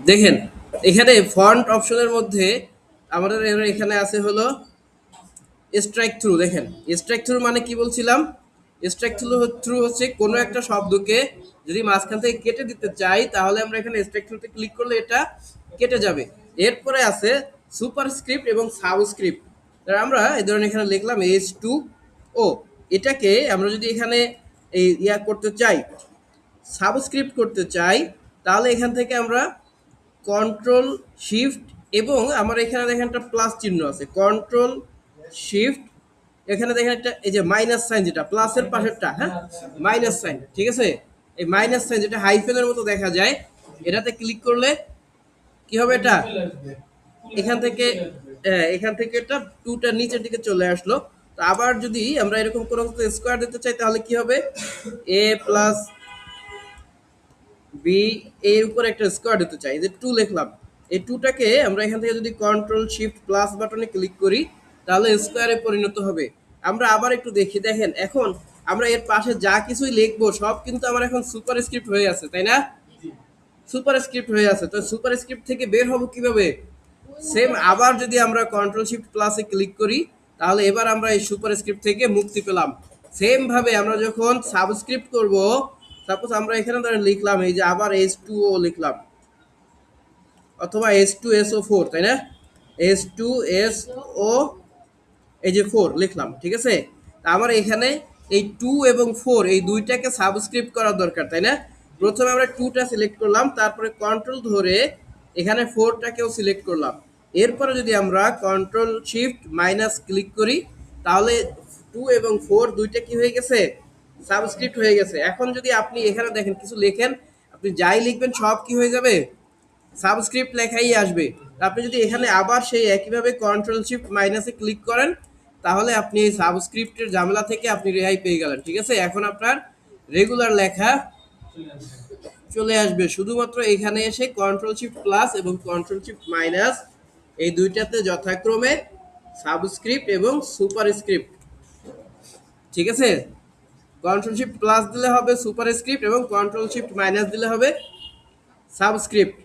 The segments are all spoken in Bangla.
দেখেন এখানে ফন্ট অপশনের মধ্যে আমাদের এখানে আছে হলো স্ট্রাইক থ্রু। দেখেন স্ট্রাইক থ্রু মানে কি বলছিলাম? স্ট্রাইক থ্রু থ্রু হচ্ছে কোনো একটা শব্দকে যদি মাঝখান থেকে কেটে দিতে চাই তাহলে আমরা এখানে স্ট্রাইক থ্রুতে ক্লিক করলে এটা কেটে যাবে। এরপরে আছে সুপারস্ক্রিপ্ট এবং সাবস্ক্রিপ্ট। আমরা এই ধরনের এখানে লিখলাম H2O, এটাকে আমরা যদি এখানে এই করতে চাই, সাবস্ক্রিপ্ট করতে চাই, তাহলে এখান থেকে আমরা কন্ট্রোল শিফট এবং আমার এখানে দেখেন একটা প্লাস চিহ্ন আছে, কন্ট্রোল শিফট, এখানে দেখেন একটা এই যে মাইনাস সাইন যেটা প্লাসের পাশেরটা, হ্যাঁ মাইনাস সাইন, ঠিক আছে? এই মাইনাস সাইন যেটা হাইফেনের মতো দেখা যায়, এটাতে ক্লিক করলে কি হবে? এটা এখান থেকে এখান থেকে এটা টুটা নিচের দিকে চলে আসলো। তো আবার যদি আমরা এরকম কোনো স্কোয়ার দিতে চাই তাহলে কি হবে? এ প্লাস বি এর উপর একটা স্কোয়ার দিতে চাই, যে টু লিখলাম, এই টুটাকে আমরা এখান থেকে যদি কন্ট্রোল শিফট প্লাস বাটনে ক্লিক করি তাহলে স্কোয়ারে পরিণত হবে। আমরা আবার একটু দেখি, দেখেন এখন আমরা এর পাশে যা কিছুই লিখবো সব কিন্তু আমার এখন সুপার স্ক্রিপ্ট হয়ে আছে, তাই না? সুপার স্ক্রিপ্ট হয়ে আছে, তো সুপার স্ক্রিপ্ট থেকে বের হবো কিভাবে? সেম আবার যদি আমরা কন্ট্রোল শিফট প্লাসে ক্লিক করি তাহলে এবার আমরা এই সুপার স্ক্রিপ্ট থেকে মুক্তি পেলাম। সেম ভাবে আমরা যখন সাবস্ক্রিপ্ট করব, সাপোজ আমরা এখানে ধরে লিখলাম এই যে আবার H2O লিখলাম, অথবা H2SO4, তাই না? H2SO এই যে 4 লিখলাম, ঠিক আছে? তা আমার এখানে এই 2 এবং 4 এই দুইটাকে সাবস্ক্রিপ্ট করা দরকার, তাই না? প্রথমে আমরা 2টা সিলেক্ট করলাম, তারপরে কন্ট্রোল ধরে এখানে 4টাকেও সিলেক্ট করলাম। এরপরে যদি আমরা কন্ট্রোল শিফট মাইনাস ক্লিক করি তাহলে 2 এবং 4 দুইটা কি হয়ে গেছে? সাবস্ক্রিপ্ট হয়ে গেছে। এখন যদি আপনি এখানে দেখেন কিছু লেখেন, আপনি যাই লিখবেন সব কি হয়ে যাবে? সাবস্ক্রিপ্ট লেখাই আসবে। আপনি যদি এখানে আবার সেই একইভাবে কন্ট্রোল শিফট মাইনাসে ক্লিক করেন তাহলে আপনি এই সাবস্ক্রিপ্টের ঝামেলা থেকে আপনি রেহাই পেয়ে গেলেন, ঠিক আছে? এখন আপনার রেগুলার লেখা চলে আসবে শুধুমাত্র এখানে এসে কন্ট্রোল শিফট প্লাস এবং কন্ট্রোল শিফট মাইনাস এই দুইটাতে যথাক্রমে সাবস্ক্রিপ্ট এবং সুপারস্ক্রিপ্ট, ঠিক আছে? কন্ট্রোল শিফট প্লাস দিলে হবে সুপারস্ক্রিপ্ট এবং কন্ট্রোল শিফট মাইনাস দিলে হবে সাবস্ক্রিপ্ট।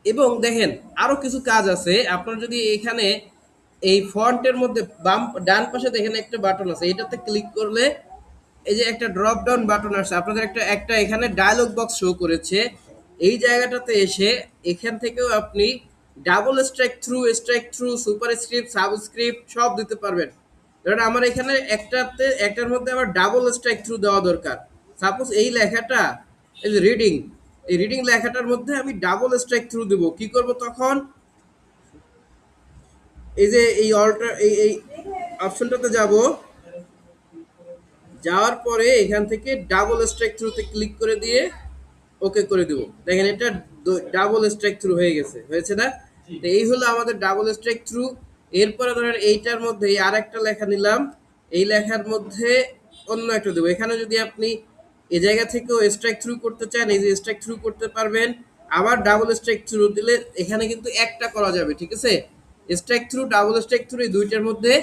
এবং দেখেন আরো কিছু কাজ আছে। আপনার যদি এখানে এই ফন্টের মধ্যে বাম ডান পাশে দেখেন একটা বাটন আছে, এটাতে ক্লিক করলে এই যে একটা ড্রপ ডাউন বাটন আছে, আপনাদের একটা একটা এখানে ডায়লগ বক্স শো করেছে। এই জায়গাটাতে এসে এখান থেকেও আপনি double strike through super script subscript সব দিতে পারবেন। কারণ আমার এখানে একটার মধ্যে আবার ডাবল স্ট্রাইক থ্রু দেওয়া দরকার। সাপোজ এই লেখাটা, এই যে রিডিং, এই রিডিং লেখাটার মধ্যে আমি ডাবল স্ট্রাইক থ্রু দেব, কি করব তখন? এই যে এই অল্টার এই অপশনটাতে যাব, যাওয়ার পরে এখান থেকে ডাবল স্ট্রাইক থ্রুতে ক্লিক করে দিয়ে ওকে করে দেব। দেখেন এটা ডাবল স্ট্রাইক থ্রু হয়ে গেছে, হয়েছে না? তো এই হলো আমাদের ডাবল স্ট্রাইক থ্রু। এরপরে ধরেন এইটার মধ্যে আর একটা লেখা নিলাম, এই লেখার মধ্যে অন্য একটা দেবো। এখানে যদি আপনি এই জায়গা থেকেও স্ট্রাইক থ্রু করতে চান, এই যে স্ট্রাইক থ্রু করতে পারবেন। আবার ডাবল স্ট্রাইক থ্রু দিলে এখানে কিন্তু একটা করা যাবে, ঠিক আছে? Strike through double strike through এই দুইটার মধ্যে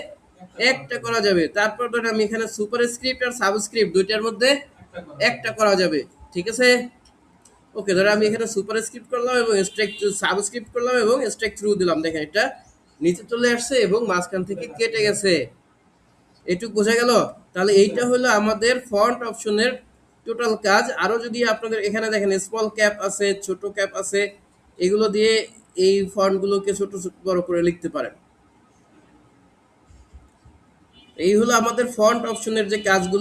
একটা করা যাবে। তারপর ধরেন আমি এখানে সুপার স্ক্রিপ্ট আর সাবস্ক্রিপ্ট দুইটার মধ্যে একটা করা যাবে, ঠিক আছে? ওকে, ধরো আমি এখানে সুপার স্ক্রিপ্ট করলাম এবং স্ট্রাইক সাবস্ক্রিপ্ট করলাম এবং স্ট্রাইক থ্রু দিলাম, দেখেন এটা নিচে চলে আসছে এবং মাঝখান থেকে কেটে গেছে। এটুকু বোঝা গেল? তাহলে এইটা হলো আমাদের ফন্ট অপশনের টোটাল কাজ। আরো যদি আপনাদের এখানে দেখেন স্মল ক্যাপ আছে, ছোট ক্যাপ আছে, এগুলো দিয়ে এই ফন্টগুলোকে ছোট ছোট বড় করে লিখতে পারেন। এই হলো আমাদের ফন্ট অপশনের যে কাজগুলো।